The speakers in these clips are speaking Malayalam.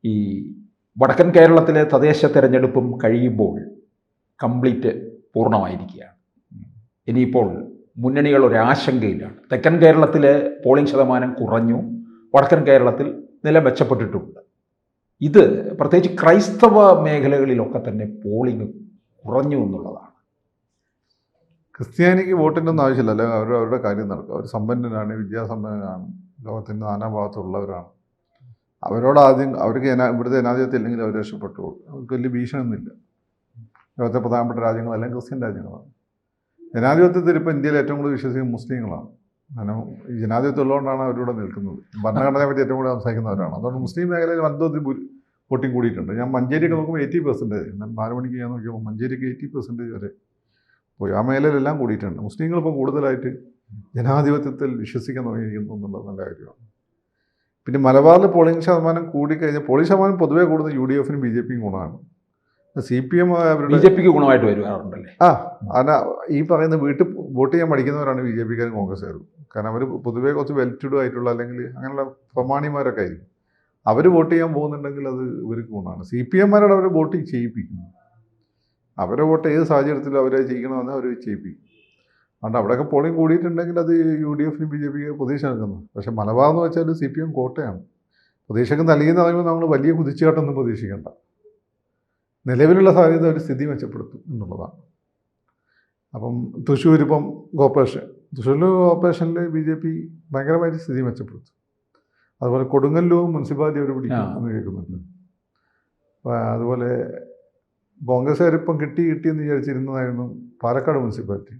ഈ വടക്കൻ കേരളത്തിലെ തദ്ദേശ തെരഞ്ഞെടുപ്പും കഴിയുമ്പോൾ കംപ്ലീറ്റ് പൂർണ്ണമായിരിക്കുകയാണ്. ഇനിയിപ്പോൾ മുന്നണികൾ ഒരാശങ്കയിലാണ്. തെക്കൻ കേരളത്തിലെ പോളിംഗ് ശതമാനം കുറഞ്ഞു, വടക്കൻ കേരളത്തിൽ നില മെച്ചപ്പെട്ടിട്ടുണ്ട്. ഇത് പ്രത്യേകിച്ച് ക്രൈസ്തവ മേഖലകളിലൊക്കെ തന്നെ പോളിംഗ് കുറഞ്ഞു എന്നുള്ളതാണ്. ക്രിസ്ത്യാനിക്ക് വോട്ടിൻ്റെ ഒന്നും ആവശ്യമില്ല. അല്ലെങ്കിൽ അവരുടെ കാര്യം നടക്കും. അവർ സമ്പന്നരാണ്, വിദ്യാസമ്പന്നരാണ്, ലോകത്തിൻ്റെ നാനാഭാഗത്തുള്ളവരാണ്. അവരോട് ആദ്യം അവർക്ക് ഇവിടുത്തെ ജനാധിപത്യം ഇല്ലെങ്കിൽ അവർ രക്ഷപ്പെട്ടുള്ളൂ. അവർക്ക് വലിയ ഭീഷണിയൊന്നുമില്ല. ലോകത്തെ പ്രധാനപ്പെട്ട രാജ്യങ്ങളെല്ലാം ക്രിസ്ത്യൻ രാജ്യങ്ങളാണ്. ജനാധിപത്യത്തിൽ ഇപ്പോൾ ഇന്ത്യയിൽ ഏറ്റവും കൂടുതൽ വിശ്വസിക്കുന്ന മുസ്ലിങ്ങളാണ്. കാരണം ഈ ജനാധിപത്യം ഉള്ളതുകൊണ്ടാണ് അവരിവിടെ നിൽക്കുന്നത്. ഭരണഘടനയെ പറ്റി ഏറ്റവും കൂടുതൽ സംസാരിക്കുന്നവരാണ്. അതുകൊണ്ട് മുസ്ലിം മേഖലയിൽ വൻതോതിൽ വോട്ടിംഗ് കൂടിയിട്ടുണ്ട്. ഞാൻ മഞ്ചേരിയൊക്കെ നോക്കുമ്പോൾ 80%. 4 മണിക്ക് ഞാൻ നോക്കിയപ്പോൾ മഞ്ചേരിക്ക് 80% വരെ പോയി. ആ മേഖലയിലെല്ലാം കൂടിയിട്ടുണ്ട്. മുസ്ലിങ്ങളിപ്പോൾ കൂടുതലായിട്ട് ജനാധിപത്യത്തിൽ വിശ്വസിക്കാൻ തുടങ്ങിയിരിക്കുന്നു എന്നുള്ളത് നല്ല കാര്യമാണ്. പിന്നെ മലബാറിൽ പോളിംഗ് ശതമാനം കൂടിക്കഴിഞ്ഞാൽ പോളിംഗ് ശതമാനം പൊതുവേ കൂടുന്നത് UDF-നും BJP-ക്കും ഗുണമാണ്. CPM അവരുടെ BJP-ക്ക് ഗുണമായിട്ട് വരുവാറുണ്ടല്ലേ? അതാ ഈ പറയുന്ന വീട്ടിൽ വോട്ട് ചെയ്യാൻ പഠിക്കുന്നവരാണ് BJP-ക്കാരും കോൺഗ്രസ്സുകാരും. കാരണം അവർ പൊതുവേ കുറച്ച് വെൽ ടു ഡു ആയിട്ടുള്ള അല്ലെങ്കിൽ അങ്ങനെയുള്ള പ്രമാണിമാരൊക്കെ ആയിരിക്കും. അവർ വോട്ട് ചെയ്യാൻ പോകുന്നുണ്ടെങ്കിൽ അത് ഇവർക്ക് ഗുണമാണ്. CPM-മാരോട് അവർ വോട്ട് ചെയ്യിപ്പിക്കുന്നു. അവരെ വോട്ട് ഏത് സാഹചര്യത്തിലും അവരെ ചെയ്യിക്കണമെന്ന് അവർ ചെയ്യിപ്പിക്കും. അതുകൊണ്ട് അവിടെയൊക്കെ പോളിംഗ് കൂടിയിട്ടുണ്ടെങ്കിൽ അത് UDF-നും BJP-ക്ക് പ്രതീക്ഷ നൽകുന്നു. പക്ഷേ മലബാർ എന്ന് വെച്ചാൽ CPM കോട്ടയാണ്. പ്രതീക്ഷയ്ക്ക് നൽകിയെന്ന് പറയുമ്പോൾ നമ്മൾ വലിയ കുതിച്ചുകാട്ടൊന്നും പ്രതീക്ഷിക്കേണ്ട. നിലവിലുള്ള സാധ്യത ഒരു സ്ഥിതി മെച്ചപ്പെടുത്തും എന്നുള്ളതാണ്. അപ്പം തൃശ്ശൂർ ഇപ്പം തൃശ്ശൂർ കോർപ്പറേഷനിൽ BJP ഭയങ്കരമായിട്ട് സ്ഥിതി മെച്ചപ്പെടുത്തും. അതുപോലെ കൊടുങ്ങല്ലൂർ മുനിസിപ്പാലിറ്റി അവർ പിടിക്കും എന്ന് കേൾക്കുന്നുണ്ട്. അതുപോലെ കോൺഗ്രസ്സുകാരിപ്പം കിട്ടിയെന്ന് വിചാരിച്ചിരുന്നതായിരുന്നു പാലക്കാട് മുനിസിപ്പാലിറ്റി.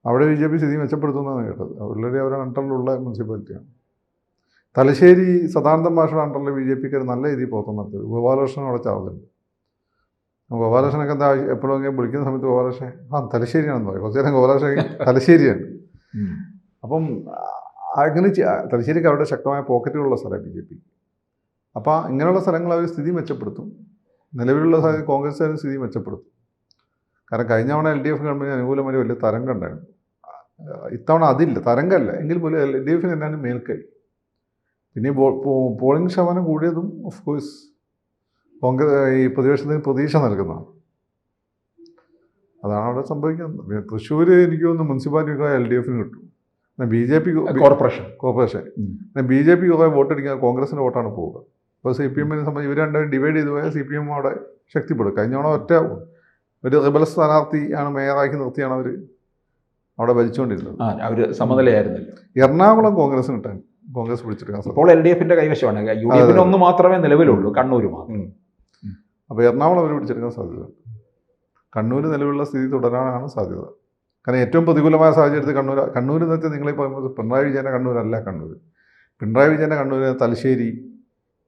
അവിടെ BJP സ്ഥിതി മെച്ചപ്പെടുത്തുന്നതാണ് കേട്ടത്. ഓൾറെഡി അവരുടെ അണ്ടറിലുള്ള മുനിസിപ്പാലിറ്റിയാണ്. തലശ്ശേരി സദാനന്ദം മാഷയുടെ അണ്ടറിൽ BJP-ക്കാർ നല്ല രീതിയിൽ പുറത്തു നടത്തിയത്. ഗോപാലകൃഷ്ണൻ അവിടെ ചാവുന്നുണ്ട്. ഗോപാലകൃഷ്ണനൊക്കെ എന്താ എപ്പോഴെങ്കിലും വിളിക്കുന്ന സമയത്ത് ഗോപാലകൃഷ്ണൻ തലശ്ശേരിയാണെന്ന് പറയും. കുറച്ചു നേരം ഗോപാലകൃഷ്ണൻ തലശ്ശേരിയാണ്. അപ്പം അങ്ങനെ തലശ്ശേരിക്ക് അവരുടെ ശക്തമായ പോക്കറ്റുകളുള്ള സ്ഥലമാണ് BJP. അപ്പോൾ ഇങ്ങനെയുള്ള സ്ഥലങ്ങൾ അവർ സ്ഥിതി മെച്ചപ്പെടുത്തും. നിലവിലുള്ള കോൺഗ്രസ്സുകാരും സ്ഥിതി മെച്ചപ്പെടുത്തും. കാരണം കഴിഞ്ഞ തവണ LDF ഗവൺമെൻറ്റിന് അനുകൂലമായി വലിയ തരംഗം ഉണ്ടായിരുന്നു. ഇത്തവണ അതില്ല, തരംഗമല്ല എങ്കിൽ പോലും LDF-ന് എന്നാണ് മേൽക്കൈ. പിന്നെ പോളിംഗ് ശതമാനം കൂടിയതും ഓഫ് കോഴ്സ് കോൺഗ്രസ് ഈ പ്രതിപക്ഷത്തിന് പ്രതീക്ഷ നൽകുന്നതാണ്. അതാണ് അവിടെ സംഭവിക്കുന്നത്. തൃശ്ശൂർ എനിക്ക് തോന്നുന്നു മുനിസിപ്പാലിറ്റി LDF-ന് കിട്ടും. BJP കോർപ്പറേഷൻ BJP കുറേ വോട്ടടിക്കാൻ കോൺഗ്രസിൻ്റെ വോട്ടാണ് പോവുക. ഇപ്പോൾ CPM-നെ സംബന്ധിച്ച് ഇവർ രണ്ടും ഡിവൈഡ് ചെയ്ത് പോയാൽ CPM അവിടെ ശക്തിപ്പെടും. കഴിഞ്ഞ തവണ ഒറ്റ ഒരു റിബൽ സ്ഥാനാർത്ഥിയാണ് മേയറാക്കി നിർത്തിയാണ് അവർ അവിടെ ഭരിച്ചുകൊണ്ടിരുന്നത്. അവർ സമനിലയായിരുന്നല്ലോ. എറണാകുളം കോൺഗ്രസിന് കിട്ടാൻ കോൺഗ്രസ് പിടിച്ചെടുക്കാൻ സാധിക്കും. ഇപ്പോൾ LDF-ന്റെ കൈവശമാണ്. UDF-ന് ഒന്ന് മാത്രമേ നിലവിലുള്ളൂ, കണ്ണൂർ മാത്രം. അപ്പോൾ എറണാകുളം അവർ പിടിച്ചെടുക്കാൻ സാധ്യത. കണ്ണൂർ നിലവിലുള്ള സ്ഥിതി തുടരാനാണ് സാധ്യത. കാരണം ഏറ്റവും പ്രതികൂലമായ സാഹചര്യത്തിൽ കണ്ണൂർ എന്ന് വെച്ചാൽ നിങ്ങളീ പറയുമ്പോൾ പിണറായി വിജയൻ്റെ കണ്ണൂരല്ല. പിണറായി വിജയൻ്റെ കണ്ണൂർ തലശ്ശേരി,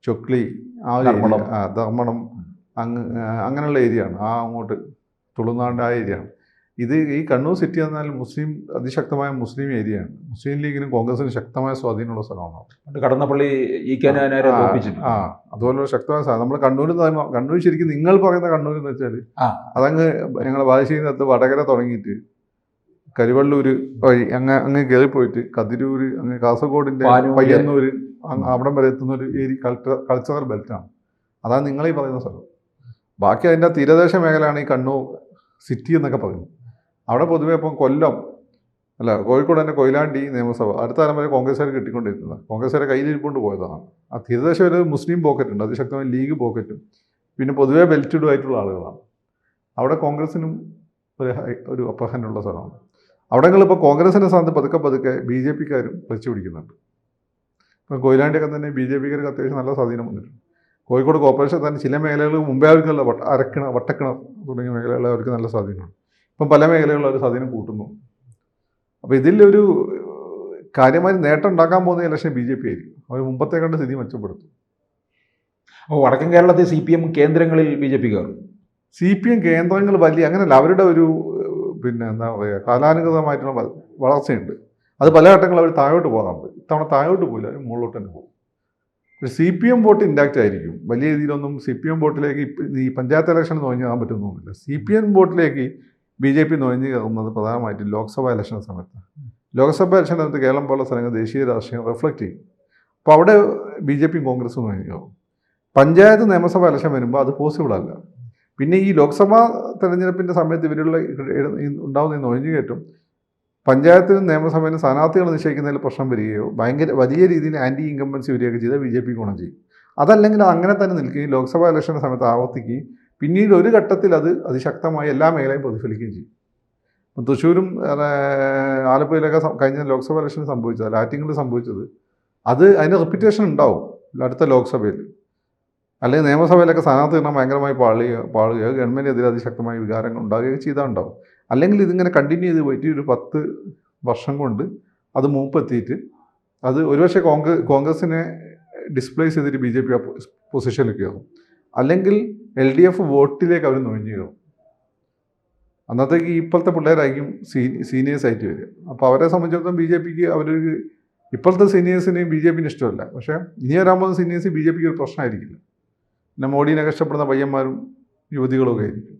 ചൊക്ലി, ധർമ്മടം അങ്ങനെയുള്ള ഏരിയയാണ്. അങ്ങോട്ട് തുളുനാട് ആ ഏരിയയാണ്. ഈ കണ്ണൂർ സിറ്റി എന്നാൽ അതിശക്തമായ മുസ്ലിം ഏരിയയാണ്. മുസ്ലിം ലീഗിനും കോൺഗ്രസിനും ശക്തമായ സ്വാധീനമുള്ള സ്ഥലമാണ്. കടന്നപ്പള്ളി അതുപോലുള്ള ശക്തമായ സാധനം. നമ്മൾ കണ്ണൂർ ശരിക്കും നിങ്ങൾ പറയുന്ന കണ്ണൂർ എന്ന് വെച്ചാൽ അതങ്ങ് ഞങ്ങൾ ബാലുശ്ശേരിനകത്ത് വടകര തുടങ്ങിയിട്ട് കരുവള്ളൂർ വഴി അങ്ങ് കയറിപ്പോയിട്ട് കതിരൂർ, അങ്ങ് കാസർഗോഡിൻ്റെ പയ്യന്നൂർ, അവിടം വരെ എത്തുന്ന ഒരു കൾച്ചറൽ ബെൽറ്റാണ്. അതാണ് നിങ്ങളീ പറയുന്ന സ്ഥലം. ബാക്കി അതിൻ്റെ തീരദേശ മേഖലയാണ് ഈ കണ്ണൂർ സിറ്റി എന്നൊക്കെ പറയുന്നത്. അവിടെ പൊതുവെ ഇപ്പം കോഴിക്കോട് തന്നെ കൊയിലാണ്ടി നിയമസഭ അടുത്ത കാലം വരെ കോൺഗ്രസ്സുകാർ കിട്ടിക്കൊണ്ടിരുന്നത്. കോൺഗ്രസ്സുകാരെ കയ്യിലിരിക്കൊണ്ട് പോയതാണ്. ആ തീരദേശ ഒരു മുസ്ലിം പോക്കറ്റുണ്ട്, അതിശക്തമായ ലീഗ് പോക്കറ്റും പിന്നെ പൊതുവെ വെൽറ്റുഡ് ആയിട്ടുള്ള ആളുകളാണ്. അവിടെ കോൺഗ്രസിനും ഒരു അപ്പർ ഹാൻഡുള്ള സ്ഥലമാണ്. അവിടങ്ങളിപ്പോൾ കോൺഗ്രസിൻ്റെ സ്ഥാനത്ത് പതുക്കെ BJP-ക്കാരും വെച്ചു പിടിക്കുന്നുണ്ട്. ഇപ്പം കൊയിലാണ്ടിയൊക്കെ തന്നെ BJP-ക്കാർക്ക് അത്യാവശ്യം നല്ല സ്വാധീനം വന്നിട്ടുണ്ട്. കോഴിക്കോട് കോർപ്പറേഷൻ തന്നെ ചില മേഖലകൾ മുമ്പേ അവർക്കുള്ള വട്ടക്കിണർ തുടങ്ങിയ മേഖലകളിൽ അവർക്ക് നല്ല സ്വാധീനമാണ്. ഇപ്പം പല മേഖലകളിലും അവർ സ്വാധീനം കൂട്ടുന്നു. അപ്പോൾ ഇതിലൊരു കാര്യമായി നേട്ടം ഉണ്ടാക്കാൻ പോകുന്ന ഇലക്ഷൻ BJP ആയിരിക്കും. അവർ മുമ്പത്തെ കണ്ട് സ്ഥിതി മെച്ചപ്പെടുത്തും. അപ്പോൾ വടക്കൻ കേരളത്തിൽ CPM കേന്ദ്രങ്ങളിൽ BJP കയറും. CPM കേന്ദ്രങ്ങൾ വലിയ അങ്ങനെയല്ല. അവരുടെ ഒരു എന്താ പറയുക കാലാനുഗതമായിട്ടുള്ള വളർച്ചയുണ്ട്. അത് പല ഘട്ടങ്ങളിൽ അവർ താഴോട്ട് പോകാറുണ്ട്. ഇത്തവണ താഴോട്ട് പോയില്ല, മുകളിലോട്ട് തന്നെ പോകും. CPM വോട്ട് ഇൻടാക്റ്റ് ആയിരിക്കും. വലിയ രീതിയിലൊന്നും CPM വോട്ടിലേക്ക് ഈ പഞ്ചായത്ത് ഇലക്ഷൻ നോഞ്ഞ് കയറാൻ പറ്റുന്നൊന്നുമില്ല. CPM വോട്ടിലേക്ക് BJP നോഞ്ഞ് കയറുന്നത് പ്രധാനമായിട്ടും ലോക്സഭാ ഇലക്ഷൻ സമയത്ത്. ലോക്സഭാ ഇലക്ഷൻ സമയത്ത് കേരളം പോലുള്ള സ്ഥലങ്ങൾ ദേശീയ രാഷ്ട്രീയം റിഫ്ലക്റ്റ് ചെയ്യും. അപ്പോൾ അവിടെ BJP കോൺഗ്രസും നോഞ്ഞ് കയറും. പഞ്ചായത്ത് നിയമസഭ ഇലക്ഷൻ വരുമ്പോൾ അത് പോസിബിൾ അല്ല. പിന്നെ ഈ ലോക്സഭാ തെരഞ്ഞെടുപ്പിൻ്റെ സമയത്ത് ഇവരുള്ള ഉണ്ടാകുന്ന ഈ നുഴഞ്ഞുകയറ്റം പഞ്ചായത്തിലും നിയമസഭയിലും സ്ഥാനാർത്ഥികൾ നിശ്ചയിക്കുന്നതിൽ പ്രശ്നം വരികയോ വലിയ രീതിയിൽ ആൻറ്റി ഇൻകംബൻസി വരികയൊക്കെ ചെയ്താൽ BJP ഗുണം ചെയ്യും. അതല്ലെങ്കിൽ അങ്ങനെ തന്നെ നിൽക്കുകയും ലോക്സഭാ ഇലക്ഷൻ്റെ സമയത്ത് ആവർത്തിക്കുകയും പിന്നീട് ഒരു ഘട്ടത്തിൽ അത് അതിശക്തമായി എല്ലാ മേഖലയും പ്രതിഫലിക്കുകയും ചെയ്യും. തൃശ്ശൂരും ആലപ്പുഴയിലൊക്കെ കഴിഞ്ഞ ലോക്സഭാ ഇലക്ഷന് സംഭവിച്ചത്, ആറ്റിങ്ങൽ സംഭവിച്ചത്, അതിന് റെപ്യൂട്ടേഷൻ ഉണ്ടാവും അടുത്ത ലോക്സഭയിൽ. അല്ലെങ്കിൽ നിയമസഭയിലൊക്കെ സ്ഥാനാർത്ഥി എണ്ണം ഭയങ്കരമായി പാളുകയോ ഗവൺമെൻറ്റിനെതിരെ അതിശക്തമായ വികാരങ്ങൾ ഉണ്ടാകുകയോ ചെയ്താൽ ഉണ്ടാവും. അല്ലെങ്കിൽ ഇതിങ്ങനെ കണ്ടിന്യൂ ചെയ്ത് പോയിട്ട് ഒരു 10 വർഷം കൊണ്ട് അത് മൂപ്പെത്തിയിട്ട് അത് ഒരുപക്ഷെ കോൺഗ്രസിനെ ഡിസ്പ്ലേസ് ചെയ്തിട്ട് BJP ആ പൊസിഷനിലേക്ക് കയറും. അല്ലെങ്കിൽ LDF വോട്ടിലേക്ക് അവർ നുഴഞ്ഞു കയറും. അന്നത്തേക്ക് ഇപ്പോഴത്തെ പിള്ളേരായിരിക്കും സീനിയേഴ്സായിട്ട് വരിക. അപ്പോൾ അവരെ സംബന്ധിച്ചിടത്തോളം BJPക്ക് അവരൊരു ഇപ്പോഴത്തെ സീനിയേഴ്സിനെയും BJPന് ഇഷ്ടമല്ല. പക്ഷേ ഇനി വരാൻ പോകുന്ന സീനിയേഴ്സ് BJPക്ക് ഒരു പ്രശ്നമായിരിക്കില്ല. പിന്നെ മോഡീനെ കഷ്ടപ്പെടുന്ന പയ്യന്മാരും യുവതികളൊക്കെ ആയിരിക്കും.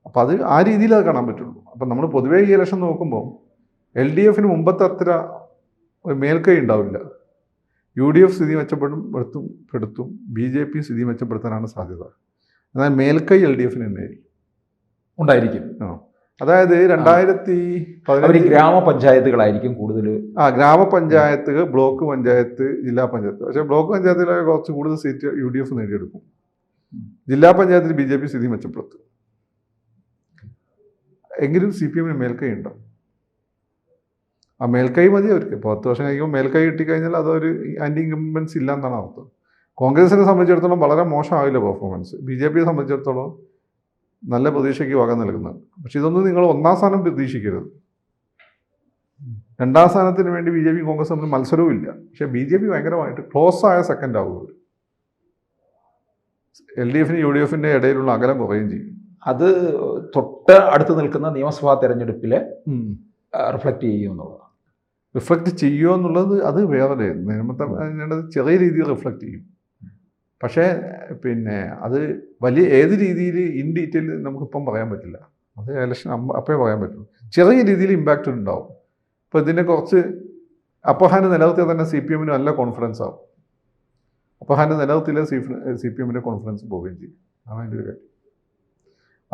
അപ്പോൾ അത് ആ രീതിയിൽ അത് കാണാൻ പറ്റുള്ളൂ. അപ്പം നമ്മൾ പൊതുവേ ഈ ഇലക്ഷൻ നോക്കുമ്പോൾ LDFന് മുമ്പത്തെ അത്ര ഒരു മേൽക്കൈ ഉണ്ടാവില്ല. UDF സ്ഥിതി മെച്ചപ്പെടുത്തും BJP സ്ഥിതി മെച്ചപ്പെടുത്താനാണ് സാധ്യത. എന്നാൽ മേൽക്കൈ LDFന് തന്നെയായിരിക്കും ഉണ്ടായിരിക്കും. അതായത് 2015 ഗ്രാമപഞ്ചായത്തുകളായിരിക്കും കൂടുതൽ. ഗ്രാമപഞ്ചായത്ത്, ബ്ലോക്ക് പഞ്ചായത്ത്, ജില്ലാ പഞ്ചായത്ത്. പക്ഷേ ബ്ലോക്ക് പഞ്ചായത്തിലൊക്കെ കുറച്ച് കൂടുതൽ സീറ്റ് UDF നേടിയെടുക്കും. ജില്ലാ പഞ്ചായത്തിൽ BJP സ്ഥിതി മെച്ചപ്പെടുത്തും. എങ്കിലും CPMന് മേൽക്കൈ ഉണ്ടാവും. ആ മേൽക്കൈ മതി അവർക്ക്. 10 വർഷം കഴിയുമ്പോൾ മേൽക്കൈ കിട്ടിക്കഴിഞ്ഞാൽ അതൊരു ആൻറ്റി ഇൻകംബൻസി ഇല്ല എന്നാണ് അർത്ഥം. കോൺഗ്രസിനെ സംബന്ധിച്ചിടത്തോളം വളരെ മോശമാവില്ല പെർഫോമൻസ്. BJPയെ സംബന്ധിച്ചിടത്തോളം നല്ല പ്രതീക്ഷയ്ക്ക് വക നൽകുന്നുണ്ട്. പക്ഷെ ഇതൊന്നും നിങ്ങൾ 1ാം സ്ഥാനം പ്രതീക്ഷിക്കരുത്. 2ാം സ്ഥാനത്തിന് വേണ്ടി BJP കോൺഗ്രസ് തമ്മിൽ മത്സരവും ഇല്ല. പക്ഷേ BJP ഭയങ്കരമായിട്ട് ക്ലോസ് ആയ സെക്കൻഡ് ആവുക. LDFന് UDFൻ്റെ ഇടയിലുള്ള അകലം കുറയുകയും ചെയ്യും. അത് തൊട്ട് അടുത്ത് നിൽക്കുന്ന നിയമസഭാ തെരഞ്ഞെടുപ്പിൽ റിഫ്ലക്റ്റ് ചെയ്യുമെന്നുള്ളതാണ്. റിഫ്ലക്റ്റ് ചെയ്യുമോ എന്നുള്ളത് അത് വേറെ നിയമത്തെ ചെറിയ രീതിയിൽ റിഫ്ലക്റ്റ് ചെയ്യും. പക്ഷേ പിന്നെ അത് വലിയ ഏത് രീതിയിൽ ഇൻ ഡീറ്റെയിൽ നമുക്കിപ്പം പറയാൻ പറ്റില്ല. അത് ഇലക്ഷൻ അപ്പോഴേ പറയാൻ പറ്റുള്ളൂ. ചെറിയ രീതിയിൽ ഇമ്പാക്റ്റ് ഉണ്ടാവും. ഇപ്പോൾ ഇതിനെ കുറച്ച് അപ്പഹാന് നിലനിർത്തിയാൽ തന്നെ CPMന് നല്ല കോൺഫിഡൻസ് ആവും. അപ്പഹാന് നിലനിർത്തിയില്ല CPMൻ്റെ കോൺഫിഡൻസ് പോവുകയും ചെയ്യും. അതാണ് അതിൻ്റെ ഒരു കാര്യം.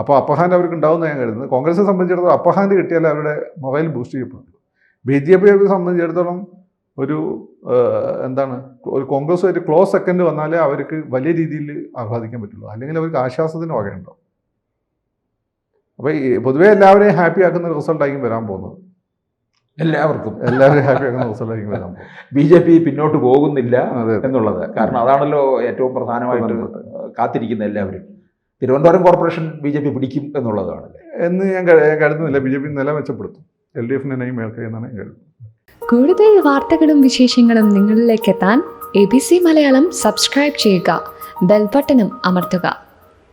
അപ്പോൾ അപ്പഹാൻ അവർക്ക് ഉണ്ടാവുമെന്ന് ഞാൻ കരുതുന്നത്. കോൺഗ്രസിനെ സംബന്ധിച്ചിടത്തോളം അപ്പഹാൻ കിട്ടിയാലേ അവരുടെ മൊബൈൽ ബൂസ്റ്റ് ചെയ്യപ്പെടുള്ളൂ. BJPയെ സംബന്ധിച്ചിടത്തോളം ഒരു ഒരു കോൺഗ്രസുമായിട്ട് ക്ലോസ് സെക്കൻഡ് വന്നാലേ അവർക്ക് വലിയ രീതിയിൽ ആഹ്ലാദിക്കാൻ പറ്റുള്ളൂ. അല്ലെങ്കിൽ അവർക്ക് ആശ്വാസത്തിന് വകയുണ്ടാവും. അപ്പോൾ പൊതുവേ എല്ലാവരെയും ഹാപ്പി ആക്കുന്ന റിസൾട്ടായിരിക്കും വരാൻ പോകുന്നത്. എല്ലാവരെയും ഹാപ്പി ആക്കുന്ന റിസൾട്ടായിരിക്കും വരാൻ പോകുന്നത്. BJP പിന്നോട്ട് പോകുന്നില്ല എന്നുള്ളത്. കാരണം അതാണല്ലോ ഏറ്റവും പ്രധാനമായിട്ട് കാത്തിരിക്കുന്ന എല്ലാവരും. തിരുവനന്തപുരം കോർപ്പറേഷൻ BJP പിടിക്കും എന്നുള്ളതാണ് എന്ന് ഞാൻ കരുതുന്നില്ല. BJP നില മെച്ചപ്പെടുത്തും. LDFന് മേൽക്കൈ എന്നാണ് ഞാൻ കരുതുന്നത്. കൂടുതൽ വാർത്തകളും വിശേഷങ്ങളും നിങ്ങളിലേക്ക് എത്താൻ ABC മലയാളം സബ്സ്ക്രൈബ് ചെയ്യുക, ബെൽ ബട്ടണും അമർത്തുക.